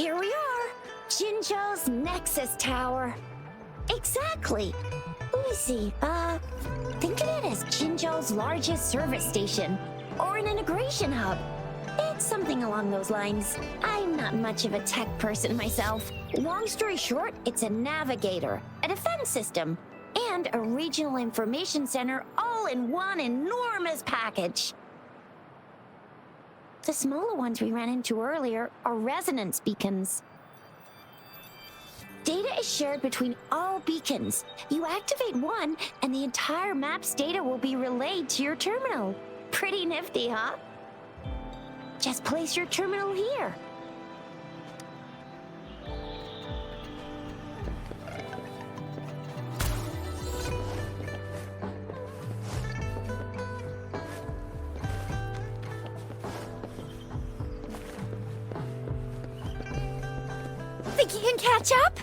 Here we are, Jinzhou's Nexus Tower. Exactly. Let me see, think of it as Jinzhou's largest service station, or an integration hub. It's something along those lines. I'm not much of a tech person myself. Long story short, it's a navigator, a defense system, and a regional information center all in one enormous package. The smaller ones we ran into earlier are resonance beacons. Data is shared between all beacons. You activate one, and the entire map's data will be relayed to your terminal. Pretty nifty, huh? Just place your terminal here. Think you can catch up?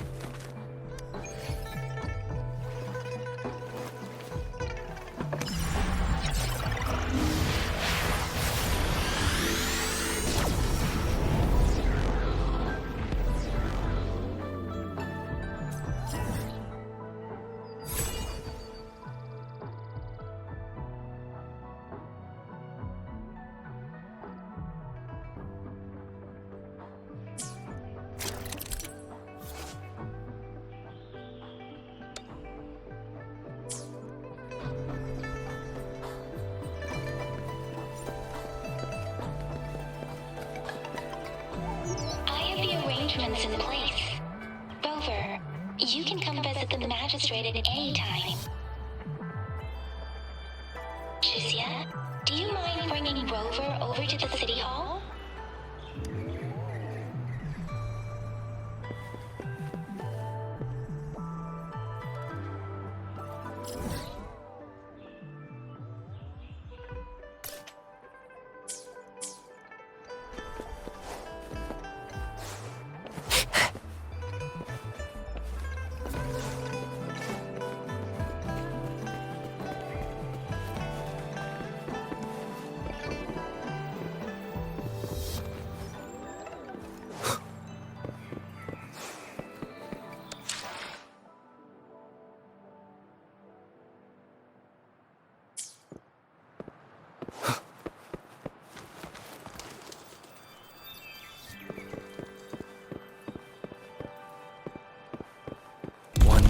Arrangements in place. Rover, you can come visit the magistrate at any time. Shuzia, do you mind bringing Rover over to the city hall?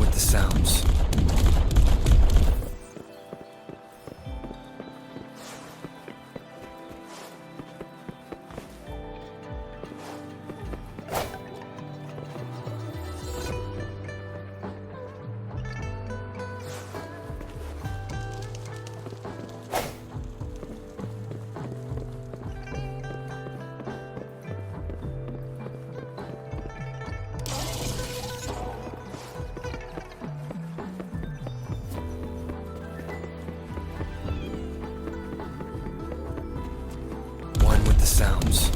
The sounds. Sounds.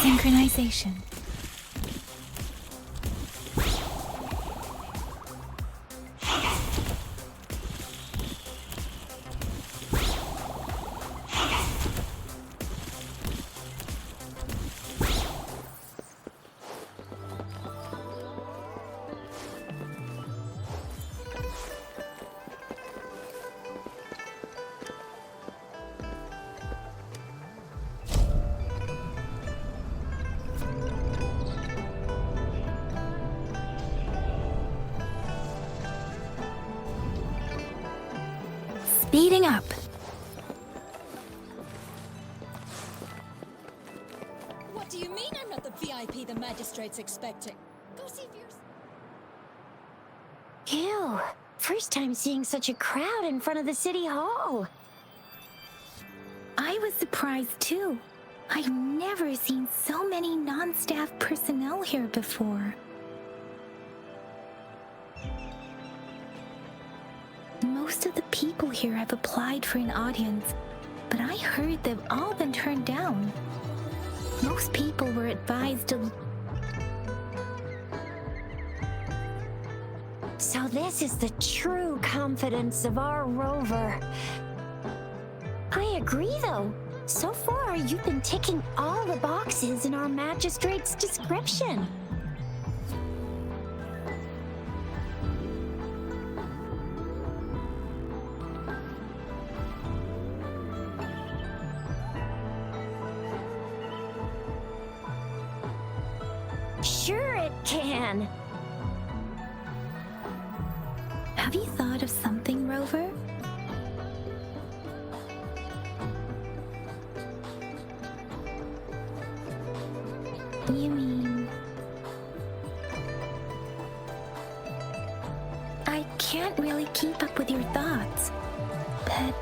Synchronization. Speeding up. What do you mean I'm not the VIP the magistrate's expecting? Go see for yourself. Ew. First time seeing such a crowd in front of the city hall. I was surprised too. I've never seen so many non-staff personnel here before. Most of the people here have applied for an audience, but I heard they've all been turned down. Most people were advised to... So this is the true confidence of our rover. I agree, though. So far, you've been ticking all the boxes in our magistrate's description. Sure it can. Have you thought of something, Rover? You mean... I can't really keep up with your thoughts, but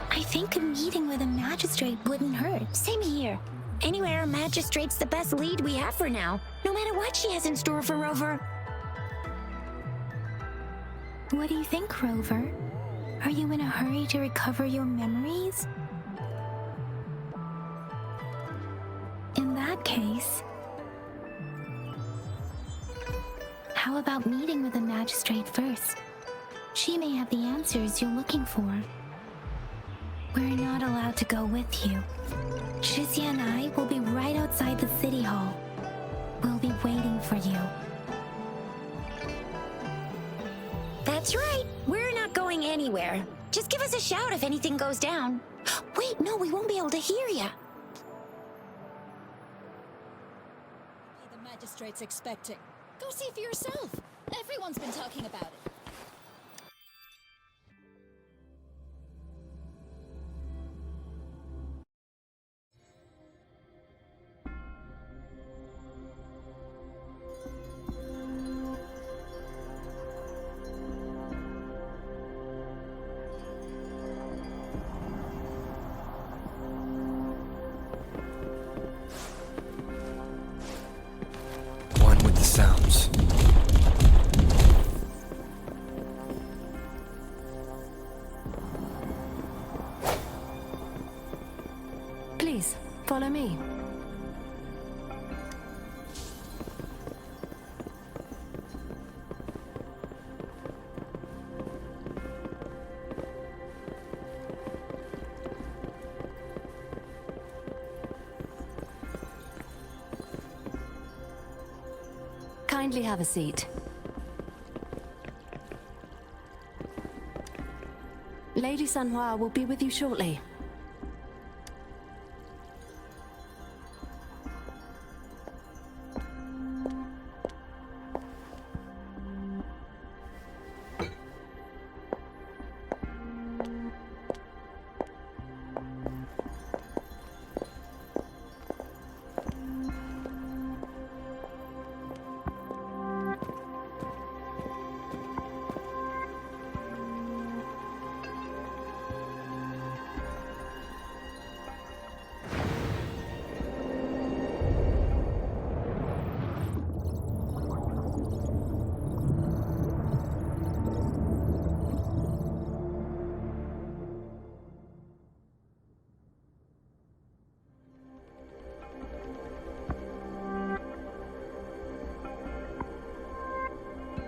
I think a meeting with a magistrate wouldn't hurt. Same here. Anyway, our magistrate's the best lead we have for now, no matter what she has in store for Rover. What do you think, Rover? Are you in a hurry to recover your memories? In that case, how about meeting with the magistrate first? She may have the answers you're looking for. We're not allowed to go with you. Shizia and I will be right outside the city hall. We'll be waiting for you. That's right. We're not going anywhere. Just give us a shout if anything goes down. Wait, no, we won't be able to hear ya. The magistrate's expecting. Go see for yourself. Everyone's been talking about it. One with the sounds. Please, follow me. Kindly have a seat. Lady Sanhua will be with you shortly.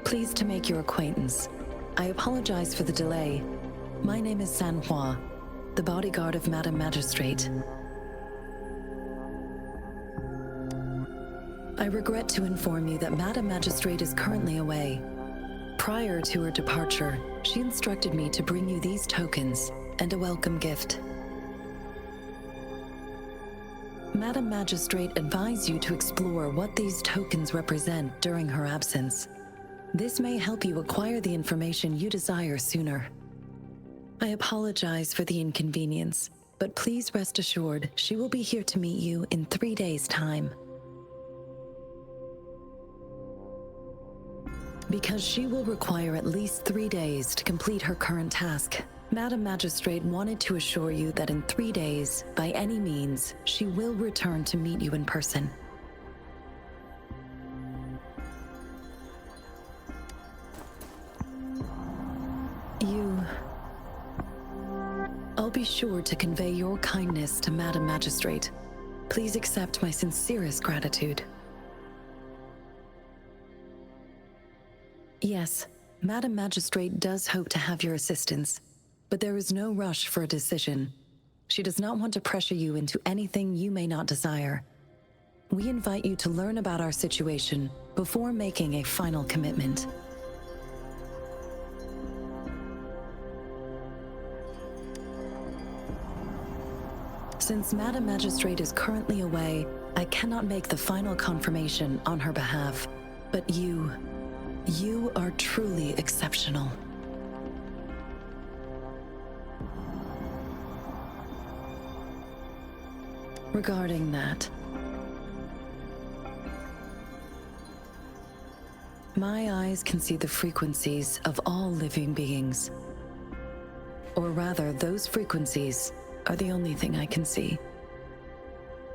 Pleased to make your acquaintance. I apologize for the delay. My name is Sanhua, the bodyguard of Madam Magistrate. I regret to inform you that Madam Magistrate is currently away. Prior to her departure, she instructed me to bring you these tokens and a welcome gift. Madam Magistrate advised you to explore what these tokens represent during her absence. This may help you acquire the information you desire sooner. I apologize for the inconvenience, but please rest assured she will be here to meet you in 3 days' time. Because she will require at least 3 days to complete her current task, Madam Magistrate wanted to assure you that in 3 days, by any means, she will return to meet you in person. I'll be sure to convey your kindness to Madam Magistrate. Please accept my sincerest gratitude. Yes, Madam Magistrate does hope to have your assistance, but there is no rush for a decision. She does not want to pressure you into anything you may not desire. We invite you to learn about our situation before making a final commitment. Since Madam Magistrate is currently away, I cannot make the final confirmation on her behalf. But you are truly exceptional. Regarding that, my eyes can see the frequencies of all living beings. Or rather, those frequencies are the only thing I can see.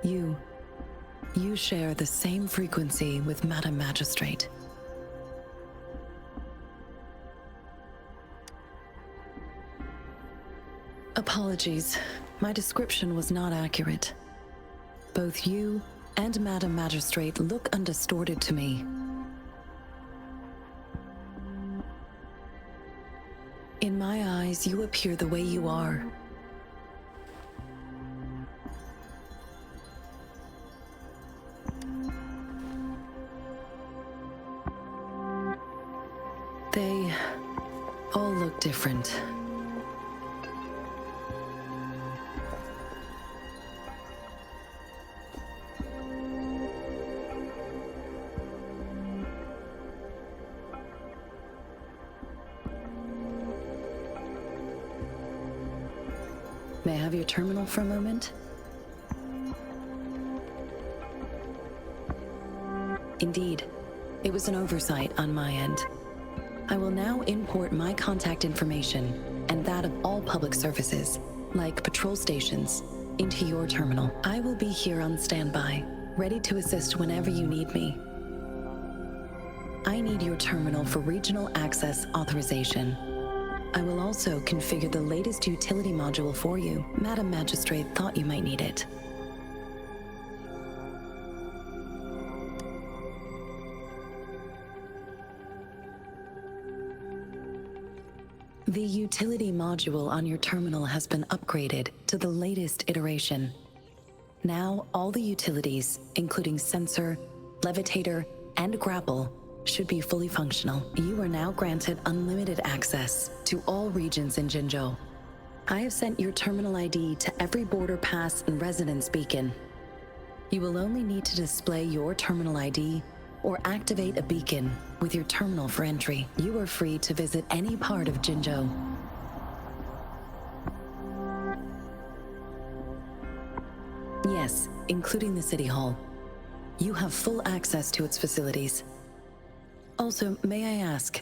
You share the same frequency with Madam Magistrate. Apologies, my description was not accurate. Both you and Madam Magistrate look undistorted to me. In my eyes, you appear the way you are. They all look different. May I have your terminal for a moment? Indeed, it was an oversight on my end. I will now import my contact information and that of all public services, like patrol stations, into your terminal. I will be here on standby, ready to assist whenever you need me. I need your terminal for regional access authorization. I will also configure the latest utility module for you. Madam Magistrate thought you might need it. The utility module on your terminal has been upgraded to the latest iteration. Now, all the utilities, including sensor, levitator, and grapple, should be fully functional. You are now granted unlimited access to all regions in Jinzhou. I have sent your terminal ID to every border pass and residence beacon. You will only need to display your terminal ID or activate a beacon with your terminal for entry. You are free to visit any part of Jinzhou. Yes, including the City Hall. You have full access to its facilities. Also, may I ask,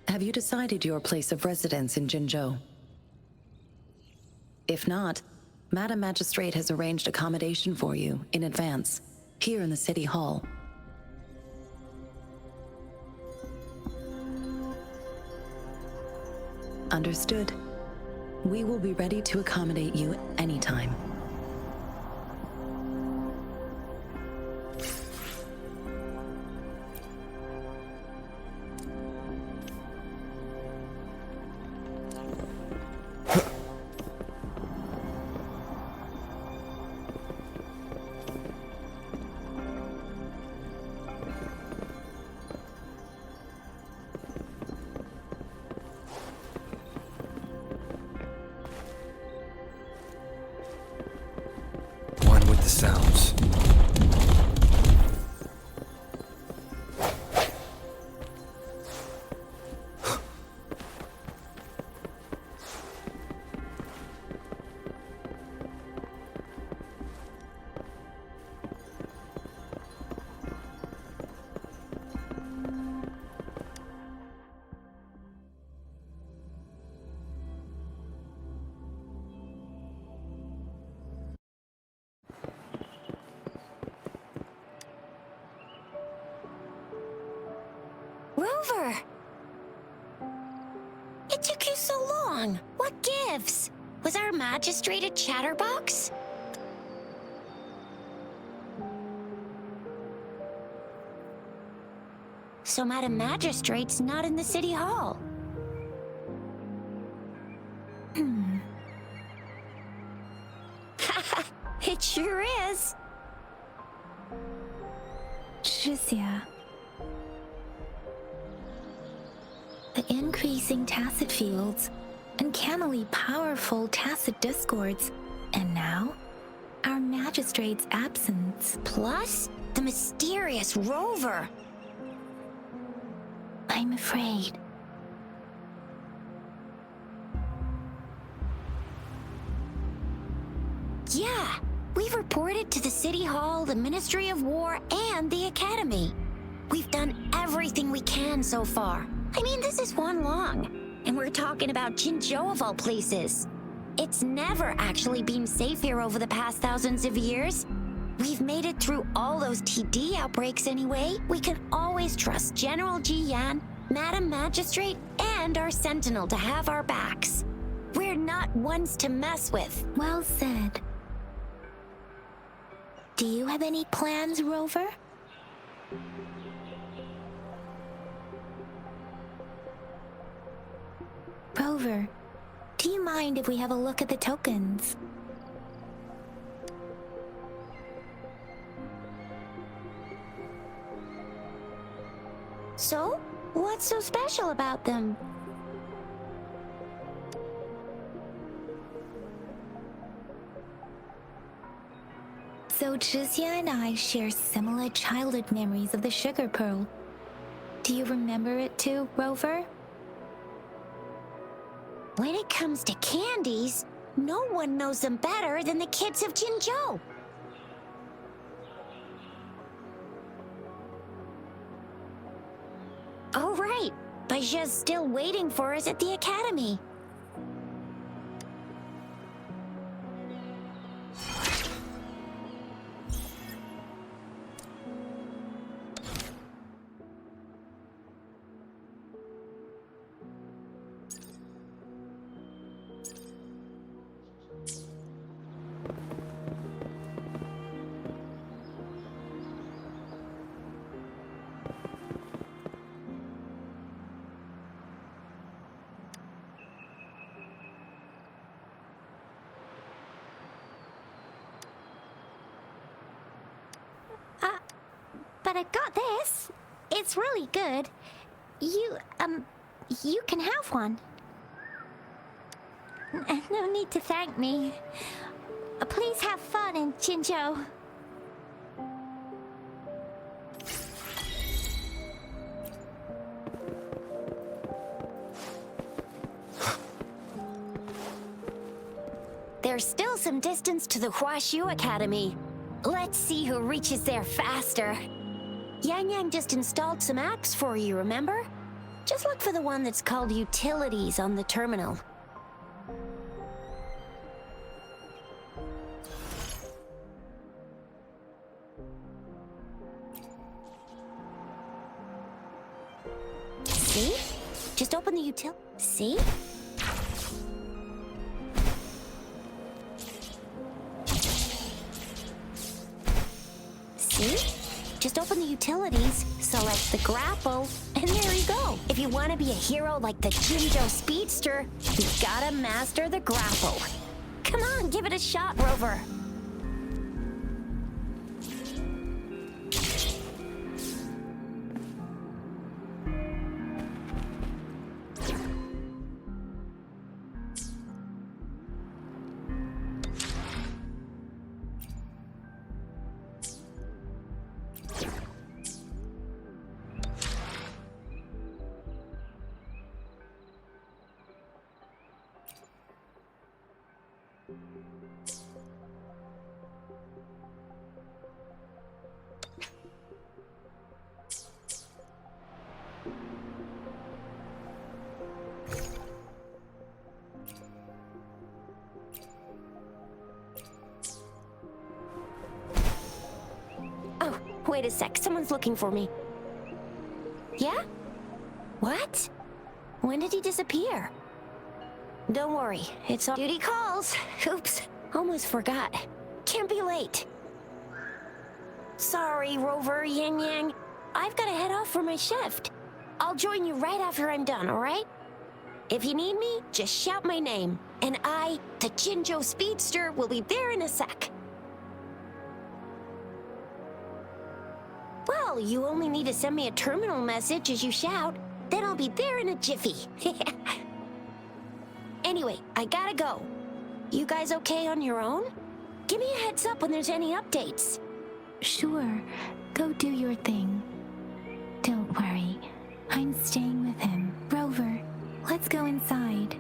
have you decided your place of residence in Jinzhou? If not, Madam Magistrate has arranged accommodation for you in advance, here in the City Hall. Understood. We will be ready to accommodate you anytime. Rover! It took you so long. What gives? Was our magistrate a chatterbox? So Madam Magistrate's not in the city hall. It sure is. Shizia. The increasing tacit fields, uncannily powerful tacit discords, and now, our magistrate's absence. Plus, the mysterious Rover. I'm afraid. Yeah, we've reported to the City Hall, the Ministry of War, and the Academy. We've done everything we can so far. I mean, this is Huan Long, and we're talking about Jinzhou of all places. It's never actually been safe here over the past thousands of years. We've made it through all those TD outbreaks anyway. We can always trust General Ji Yan, Madam Magistrate, and our Sentinel to have our backs. We're not ones to mess with. Well said. Do you have any plans, Rover? Rover, do you mind if we have a look at the tokens? So, what's so special about them? So Jizia and I share similar childhood memories of the sugar pearl. Do you remember it too, Rover? When it comes to candies, no one knows them better than the kids of Jinzhou. Oh, right. Baijia's still waiting for us at the academy. But I got this. It's really good. You can have one. No need to thank me. Please have fun in Jinzhou. There's still some distance to the Huaxu Academy. Let's see who reaches there faster. Yang Yang just installed some apps for you, remember? Just look for the one that's called Utilities on the terminal. See? Just open the See? See? Just open the utilities, select the grapple, and there you go. If you want to be a hero like the Jinzhou Speedster, you gotta master the grapple. Come on, give it a shot, Rover. Oh, wait a sec. Someone's looking for me. Yeah? What? When did he disappear? Don't worry, it's all duty calls. Oops, almost forgot. Can't be late. Sorry, Rover, Yang Yang. I've got to head off for my shift. I'll join you right after I'm done, alright? If you need me, just shout my name, and I, the Jinzhou Speedster, will be there in a sec. Well, you only need to send me a terminal message as you shout, then I'll be there in a jiffy. Anyway, I gotta go. You guys okay on your own? Give me a heads up when there's any updates. Sure, go do your thing. Don't worry, I'm staying with him. Rover, let's go inside.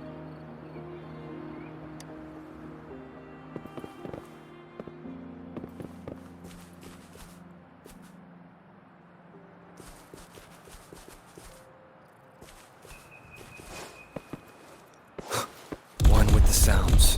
One with the sounds.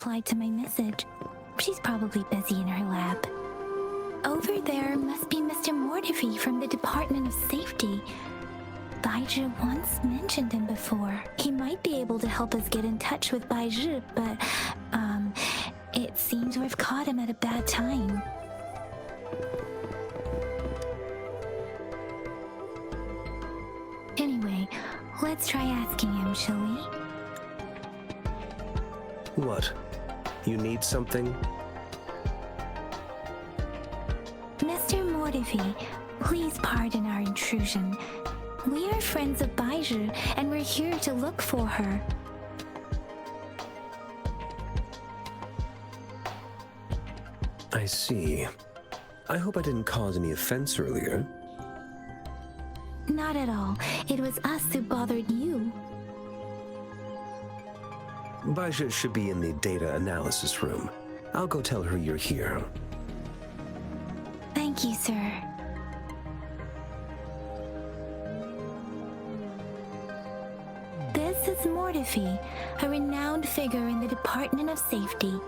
Replied to my message. She's probably busy in her lab. Over there must be Mr. Mortifi from the Department of Safety. Baizhi once mentioned him before. He might be able to help us get in touch with Baizhi, but, it seems we've caught him at a bad time. Anyway, let's try asking him, shall we? What? You need something? Mr. Mortifi, please pardon our intrusion. We are friends of Baizhi, and we're here to look for her. I see. I hope I didn't cause any offense earlier. Not at all. It was us who bothered you. Baizhi should be in the data analysis room. I'll go tell her you're here. Thank you, sir. This is Mortifi, a renowned figure in the Department of Safety.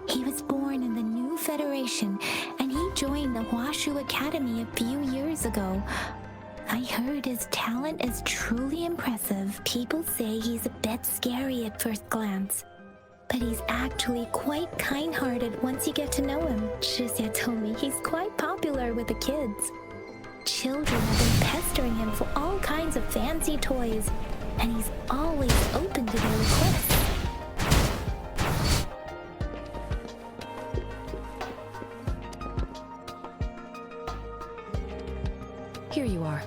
He was born in the New Federation, and he joined the Huashu Academy a few years ago. I heard his talent is truly impressive. People say he's a bit scary at first glance, but he's actually quite kind-hearted once you get to know him. Shixia told me he's quite popular with the kids. Children have been pestering him for all kinds of fancy toys, and he's always open to their requests. Here you are.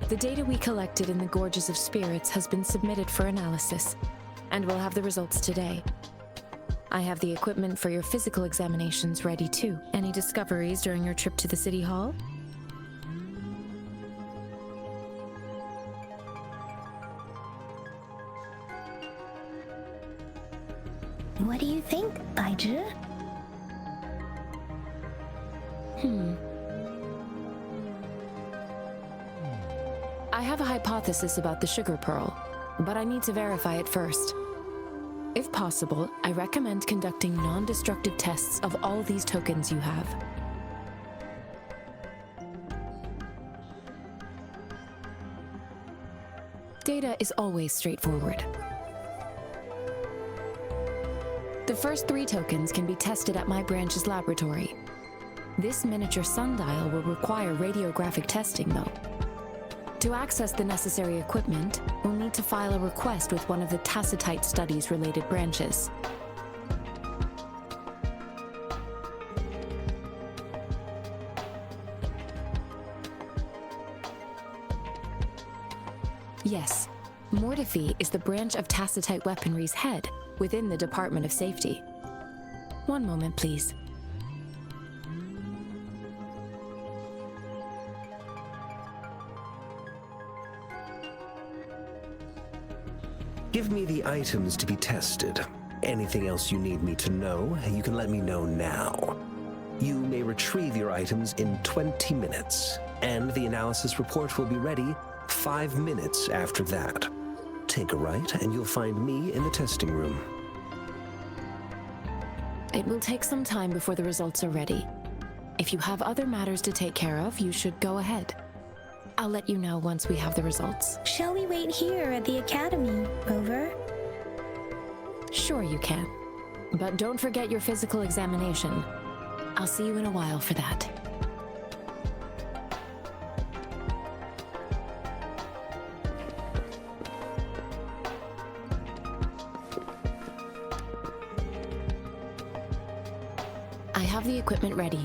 The data we collected in the Gorges of Spirits has been submitted for analysis, and we'll have the results today. I have the equipment for your physical examinations ready too. Any discoveries during your trip to the City Hall? What do you think, Baizhi? I have a hypothesis about the sugar pearl, but I need to verify it first. If possible, I recommend conducting non-destructive tests of all these tokens you have. Data is always straightforward. The first 3 tokens can be tested at my branch's laboratory. This miniature sundial will require radiographic testing, though. To access the necessary equipment, we'll need to file a request with one of the Tacitite Studies-related branches. Yes, Mortifi is the branch of Tacitite Weaponry's head within the Department of Safety. One moment, please. Give me the items to be tested. Anything else you need me to know, you can let me know now. You may retrieve your items in 20 minutes, and the analysis report will be ready 5 minutes after that. Take a right, and you'll find me in the testing room. It will take some time before the results are ready. If you have other matters to take care of, you should go ahead. I'll let you know once we have the results. Shall we wait here at the academy, Rover? Sure you can. But don't forget your physical examination. I'll see you in a while for that. I have the equipment ready.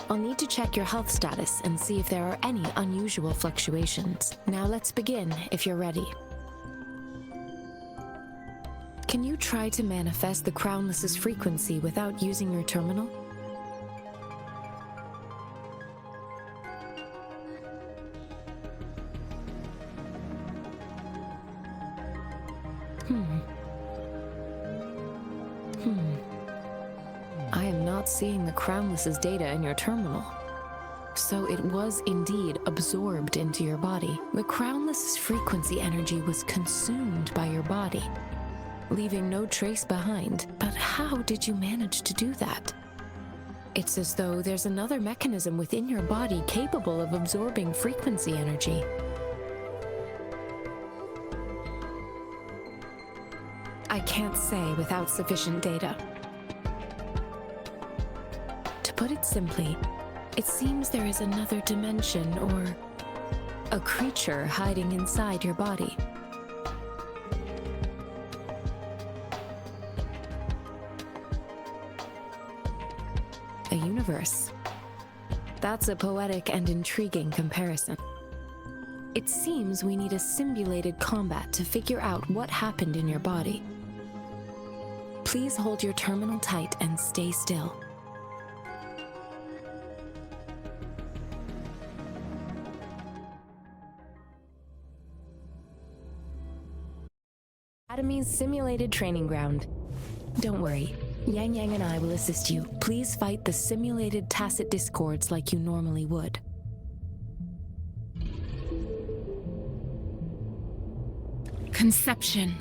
I'll need to check your health status and see if there are any unusual fluctuations. Now let's begin, if you're ready. Can you try to manifest the Crownless's frequency without using your terminal? I am not seeing the Crownless's data in your terminal. So it was indeed absorbed into your body. The Crownless's frequency energy was consumed by your body, leaving no trace behind. But how did you manage to do that? It's as though there's another mechanism within your body capable of absorbing frequency energy. I can't say without sufficient data. To put it simply, it seems there is another dimension or a creature hiding inside your body. A universe. That's a poetic and intriguing comparison. It seems we need a simulated combat to figure out what happened in your body. Please hold your terminal tight and stay still. Academy's simulated training ground. Don't worry, Yang Yang and I will assist you. Please fight the simulated tacit discords like you normally would. Conception.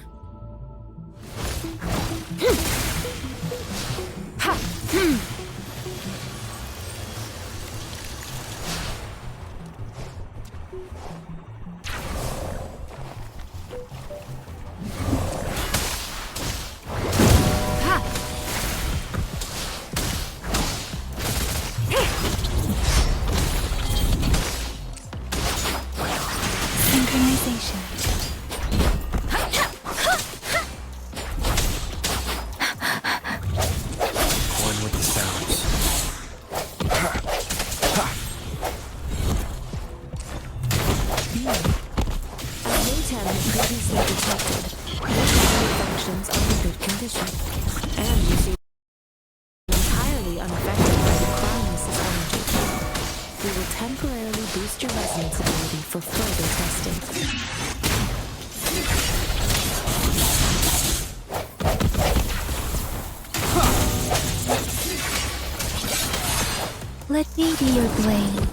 Let me be your blade.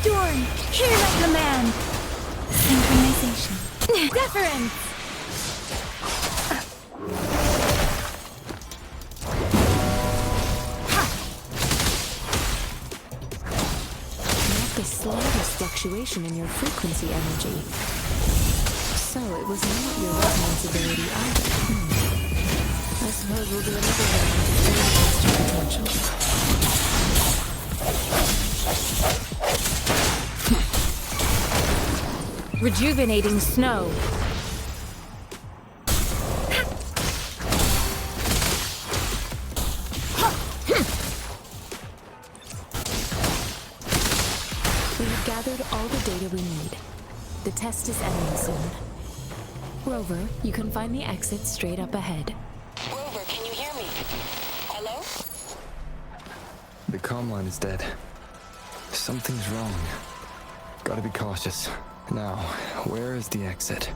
Storm, hear my command. Synchronization. Deference. Not the slightest fluctuation in your frequency energy. So it was not your resonance ability either. I suppose we'll do another round to fully test your potential. Rejuvenating snow. We have gathered all the data we need. The test is ending soon. Rover, you can find the exit straight up ahead. Rover, can you hear me? Hello? The comm line is dead. Something's wrong. Gotta be cautious. Now, where is the exit?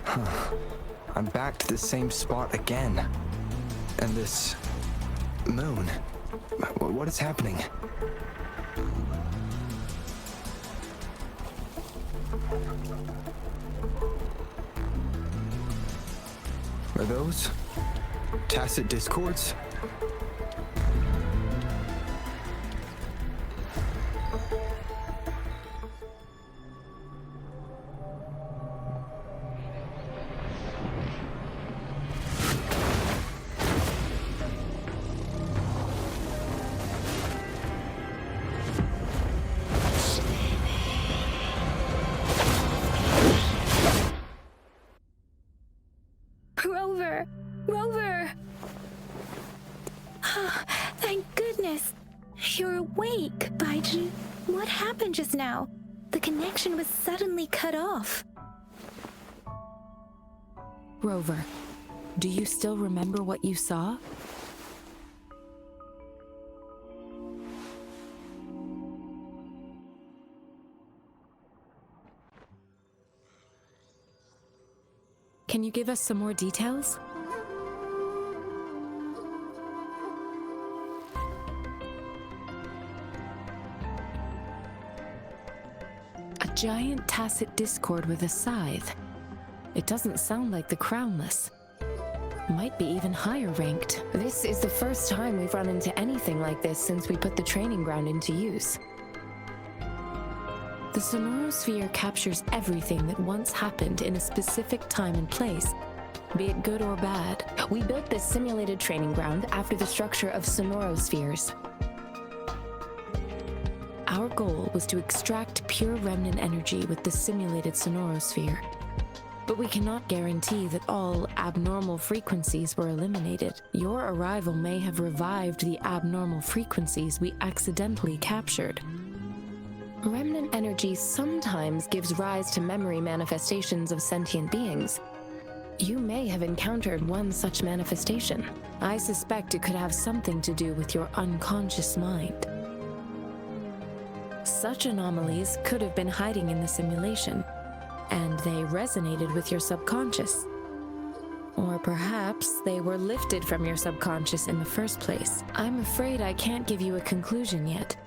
Huh. I'm back to the same spot again. And this Moon, what is happening? Are those tacit discords? Rover! Rover! Thank goodness! You're awake, Baiji. What happened just now? The connection was suddenly cut off. Rover, do you still remember what you saw? Can you give us some more details? A giant tacit discord with a scythe. It doesn't sound like the Crownless. Might be even higher ranked. This is the first time we've run into anything like this since we put the training ground into use. The Sonorosphere captures everything that once happened in a specific time and place, be it good or bad. We built this simulated training ground after the structure of Sonorospheres. Our goal was to extract pure remnant energy with the simulated Sonorosphere. But we cannot guarantee that all abnormal frequencies were eliminated. Your arrival may have revived the abnormal frequencies we accidentally captured. Remnant energy sometimes gives rise to memory manifestations of sentient beings. You may have encountered one such manifestation. I suspect it could have something to do with your unconscious mind. Such anomalies could have been hiding in the simulation, and they resonated with your subconscious. Or perhaps they were lifted from your subconscious in the first place. I'm afraid I can't give you a conclusion yet.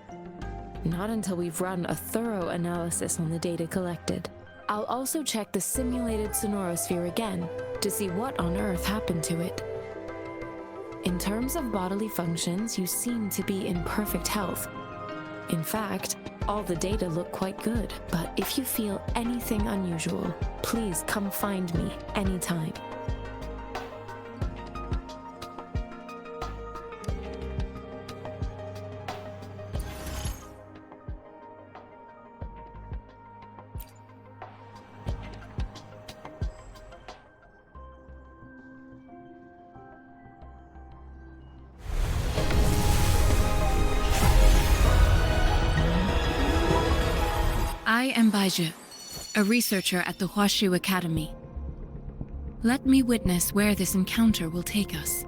Not until we've run a thorough analysis on the data collected. I'll also check the simulated Sonorosphere again to see what on earth happened to it. In terms of bodily functions, you seem to be in perfect health. In fact, all the data look quite good, but if you feel anything unusual, please come find me anytime. I am Baiju, a researcher at the Huashu Academy. Let me witness where this encounter will take us.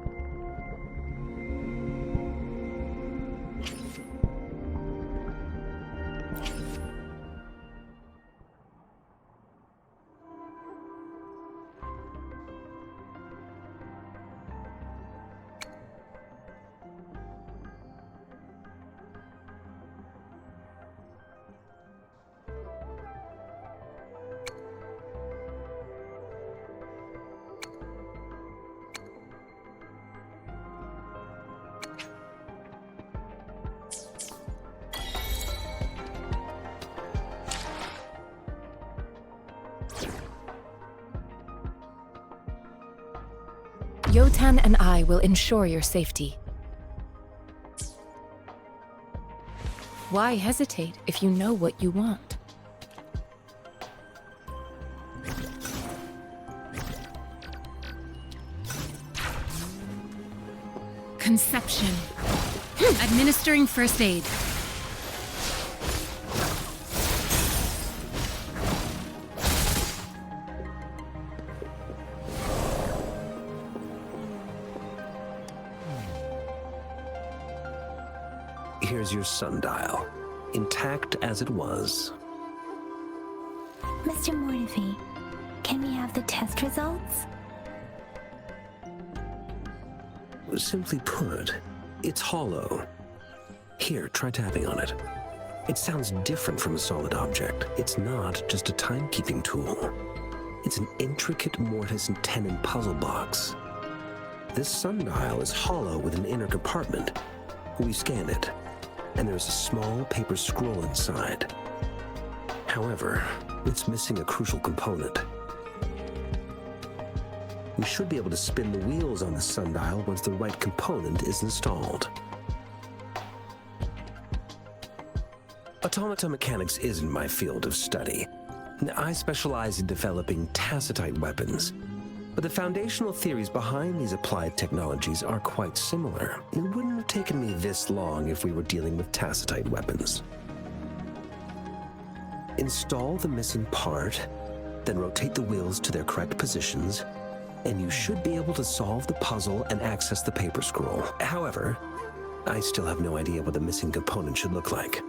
Yotan and I will ensure your safety. Why hesitate if you know what you want? Conception. Administering first aid. Here's your sundial, intact as it was. Mr. Mortefi, can we have the test results? Simply put, It's hollow. Here, try tapping on it. It sounds different from a solid object. It's not just a timekeeping tool. It's an intricate mortise and tenon puzzle box. This sundial is hollow with an inner compartment. We scan it, and there's a small paper scroll inside. However, it's missing a crucial component. We should be able to spin the wheels on the sundial once the right component is installed. Automata mechanics isn't my field of study. I specialize in developing tacitite weapons, but the foundational theories behind these applied technologies are quite similar. It wouldn't have taken me this long if we were dealing with tacitite weapons. Install the missing part, then rotate the wheels to their correct positions, and you should be able to solve the puzzle and access the paper scroll. However, I still have no idea what the missing component should look like.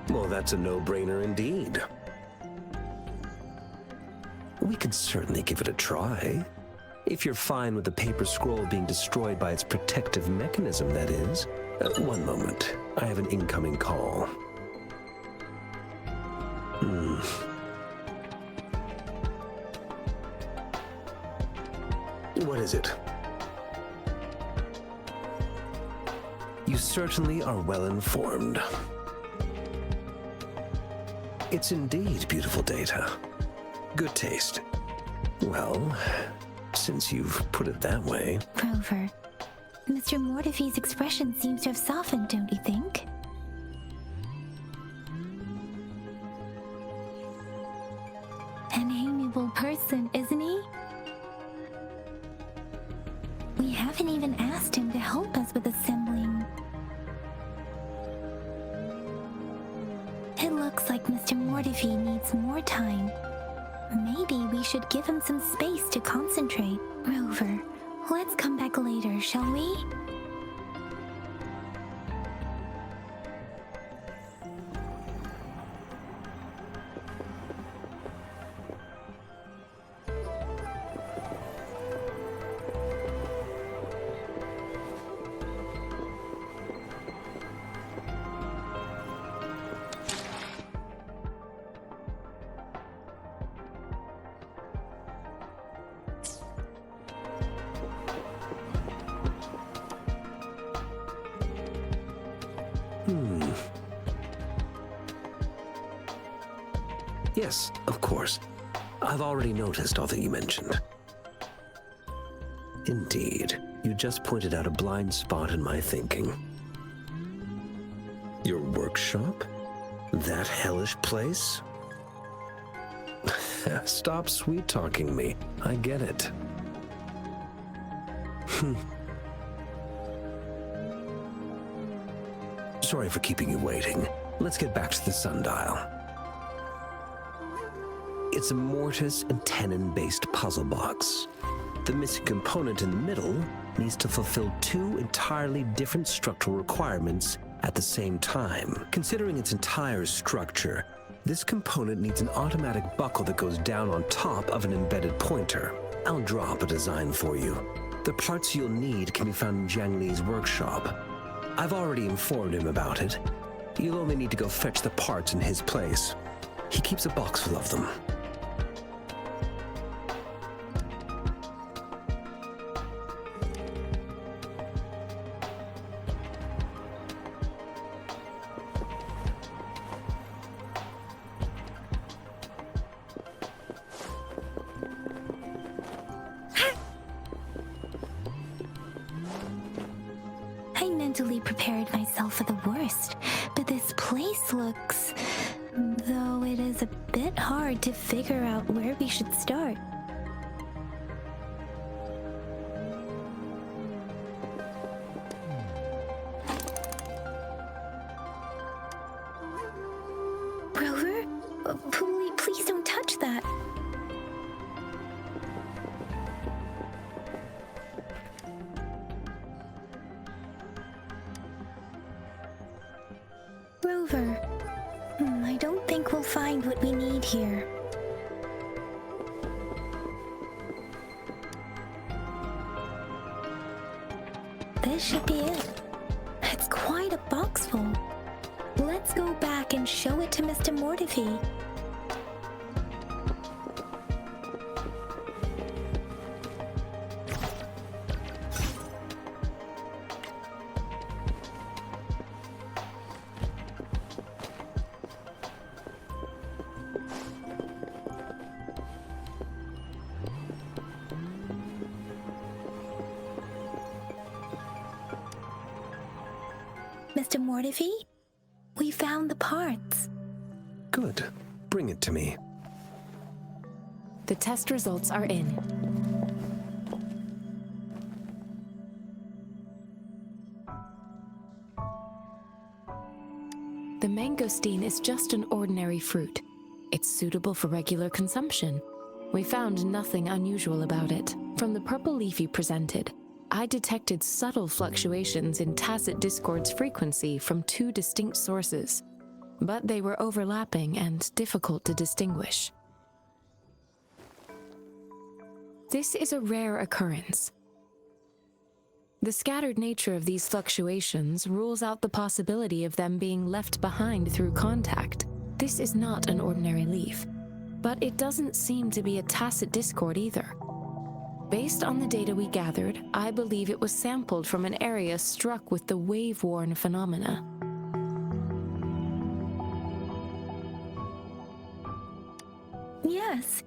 Well, that's a no-brainer indeed. We can certainly give it a try. If you're fine with the paper scroll being destroyed by its protective mechanism, that is. One moment. I have an incoming call. What is it? You certainly are well informed. It's indeed beautiful data. Good taste. Well, since you've put it that way... Rover, Mr. Mortefi's expression seems to have softened, don't you think? An amiable person, isn't he? We haven't even asked him to help us with assembling. It looks like Mr. Mortefi needs more time. Maybe we should give him some space to concentrate. Rover, let's come back later, shall we? Yes, of course. I've already noticed all that you mentioned. Indeed, you just pointed out a blind spot in my thinking. Your workshop? That hellish place? Stop sweet-talking me. I get it. Sorry for keeping you waiting. Let's get back to the sundial. It's a mortise and tenon-based puzzle box. The missing component in the middle needs to fulfill two entirely different structural requirements at the same time. Considering its entire structure, this component needs an automatic buckle that goes down on top of an embedded pointer. I'll drop a design for you. The parts you'll need can be found in Jiang Li's workshop. I've already informed him about it. You'll only need to go fetch the parts in his place. He keeps a box full of them. I mentally prepared myself for the worst, but this place looks... though it is a bit hard to figure out where we should start. Rover? Please don't touch that. Rover, I don't think we'll find what we need here. This should be it. It's quite a box full. Let's go back and show it to Mr. Mortivy. Mr. Mortivy, we found the parts. Good. Bring it to me. The test results are in. The mangosteen is just an ordinary fruit. It's suitable for regular consumption. We found nothing unusual about it. From the purple leaf you presented, I detected subtle fluctuations in tacit discord's frequency from two distinct sources, but they were overlapping and difficult to distinguish. This is a rare occurrence. The scattered nature of these fluctuations rules out the possibility of them being left behind through contact. This is not an ordinary leaf, but it doesn't seem to be a tacit discord either. Based on the data we gathered, I believe it was sampled from an area struck with the wave-worn phenomena. Yes,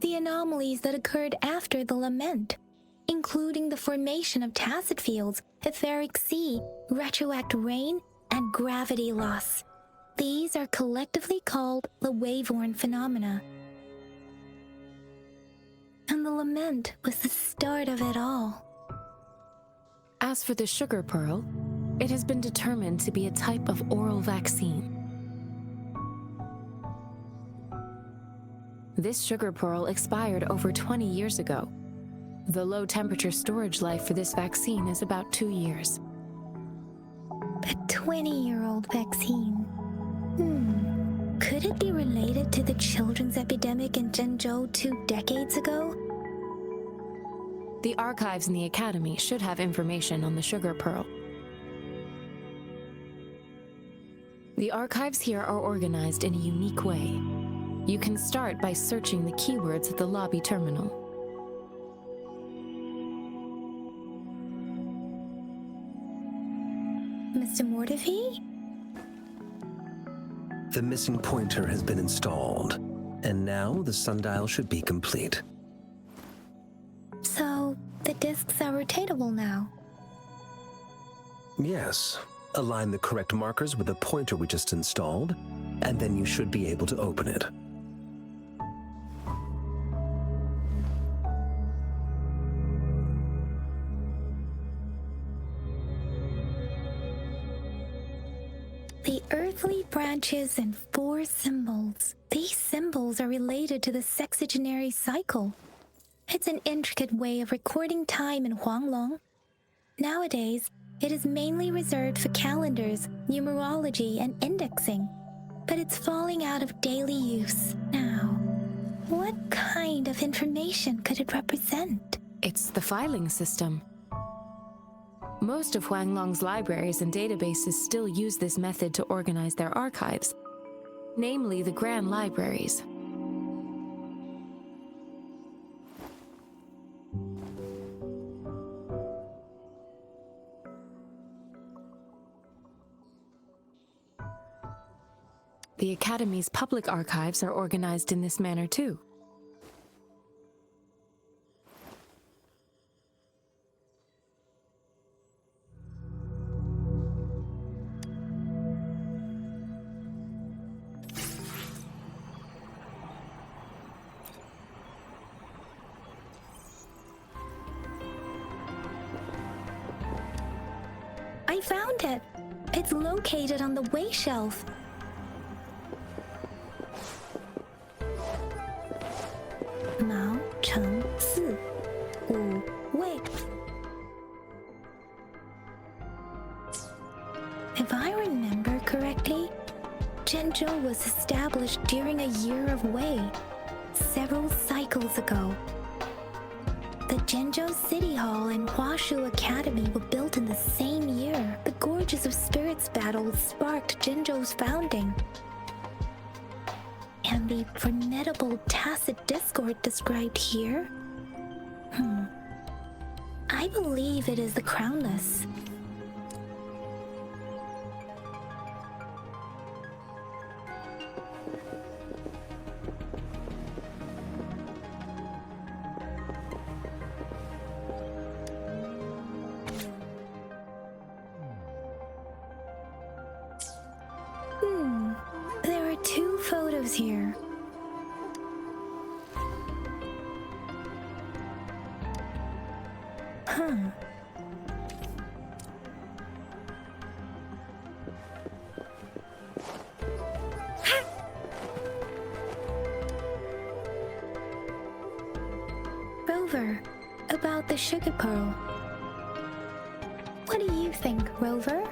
the anomalies that occurred after the lament, including the formation of tacit fields, etheric sea, retroact rain, and gravity loss. These are collectively called the wave-worn phenomena. And the lament was the start of it all. As for the sugar pearl, it has been determined to be a type of oral vaccine. This sugar pearl expired over 20 years ago. The low-temperature storage life for this vaccine is about 2 years. A 20-year-old vaccine. Could it be related to the children's epidemic in Zhengzhou 2 decades ago? The archives in the Academy should have information on the sugar pearl. The archives here are organized in a unique way. You can start by searching the keywords at the lobby terminal. Mr. Mortivy? The missing pointer has been installed, and now the sundial should be complete. So, the discs are rotatable now? Yes. Align the correct markers with the pointer we just installed, and then you should be able to open it. The earthly branches and 4 symbols. These symbols are related to the sexagenary cycle. It's an intricate way of recording time in Huanglong. Nowadays, it is mainly reserved for calendars, numerology, and indexing. But it's falling out of daily use now. What kind of information could it represent? It's the filing system. Most of Huanglong's libraries and databases still use this method to organize their archives, namely the Grand Libraries. The Academy's public archives are organized in this manner too. I found it! It's located on the way shelf. Mao Cheng Si Wu Wei. If I remember correctly, Zhengzhou was established during a year of Wei, several cycles ago. The Jinzhou City Hall and Huashu Academy were built in the same year. The Gorges of Spirits battle sparked Jinzhou's founding. And the formidable tacit discord described here? I believe it is the Crownless. There are 2 photos here. Rover, about the sugar pearl. What do you think, Rover?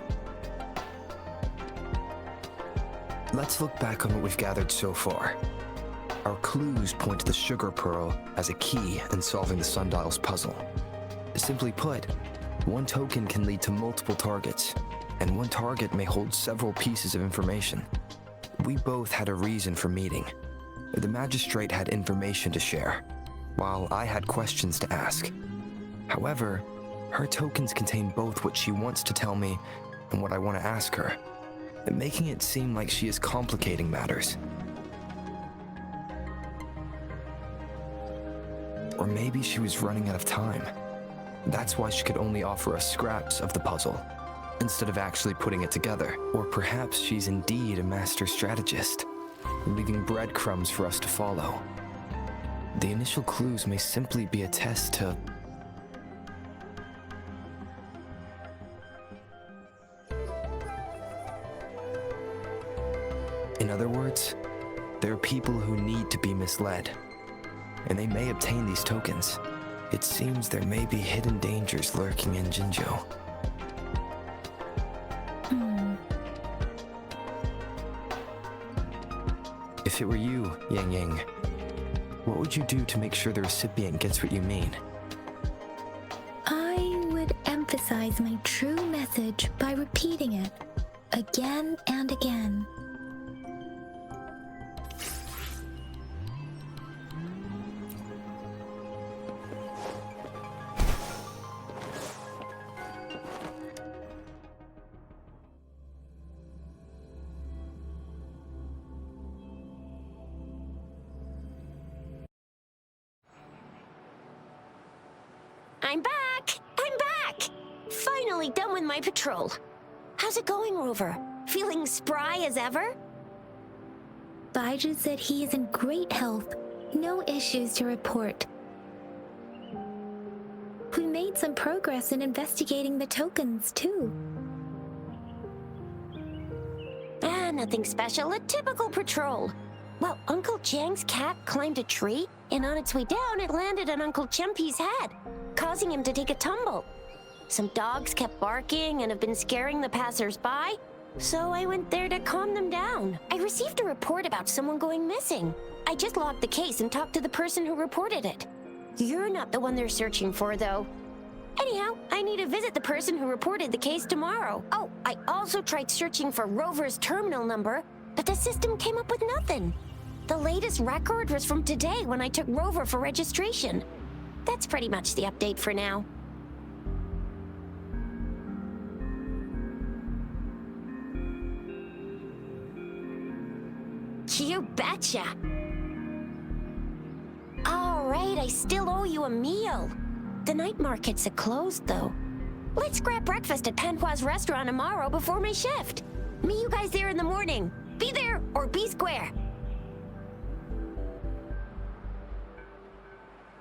Let's look back on what we've gathered so far. Our clues point to the sugar pearl as a key in solving the sundial's puzzle. Simply put, one token can lead to multiple targets, and one target may hold several pieces of information. We both had a reason for meeting. The magistrate had information to share, while I had questions to ask. However, her tokens contain both what she wants to tell me and what I want to ask her, making it seem like she is complicating matters. Or maybe she was running out of time. That's why she could only offer us scraps of the puzzle, instead of actually putting it together. Or perhaps she's indeed a master strategist, leaving breadcrumbs for us to follow. The initial clues may simply be a test to... In other words, there are people who need to be misled, and they may obtain these tokens. It seems there may be hidden dangers lurking in Jinzhou. If it were you, Yang Yang, what would you do to make sure the recipient gets what you mean? I would emphasize my true message by repeating it again and again. I'm back! I'm back! Finally done with my patrol. How's it going, Rover? Feeling spry as ever? Baiju said he is in great health. No issues to report. We made some progress in investigating the tokens, too. Nothing special. A typical patrol. Well, Uncle Jiang's cat climbed a tree, and on its way down, it landed on Uncle Chempi's head, causing him to take a tumble. Some dogs kept barking and have been scaring the passers-by, so I went there to calm them down. I received a report about someone going missing. I just logged the case and talked to the person who reported it. You're not the one they're searching for, though. Anyhow, I need to visit the person who reported the case tomorrow. Oh, I also tried searching for Rover's terminal number, but the system came up with nothing. The latest record was from today when I took Rover for registration. That's pretty much the update for now. You betcha! All right, I still owe you a meal. The night markets are closed, though. Let's grab breakfast at Panhua's restaurant tomorrow before my shift. Meet you guys there in the morning. Be there or be square.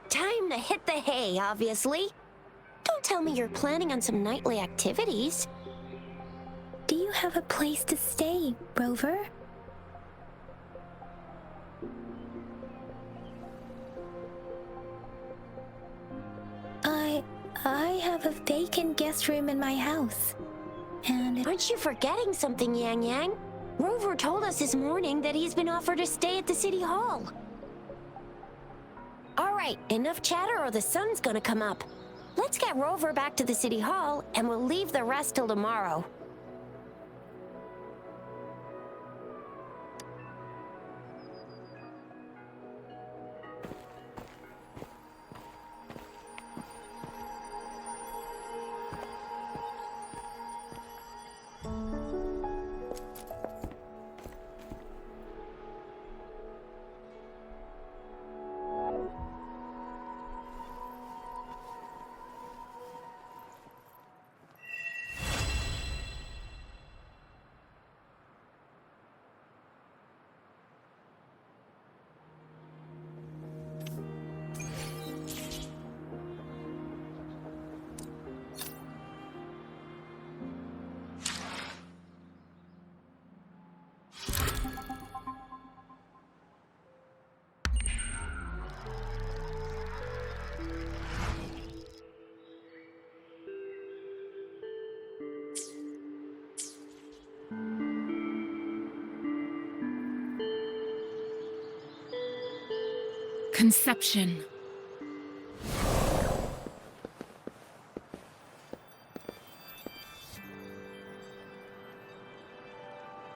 Time to hit the hay, obviously. Don't tell me you're planning on some nightly activities. Do you have a place to stay, Rover? I have a vacant guest room in my house. And aren't you forgetting something, Yang Yang? Rover told us this morning that he's been offered a stay at the City Hall. All right. right, enough chatter or the sun's gonna come up. Let's get Rover back to the city hall, and we'll leave the rest till tomorrow. Conception.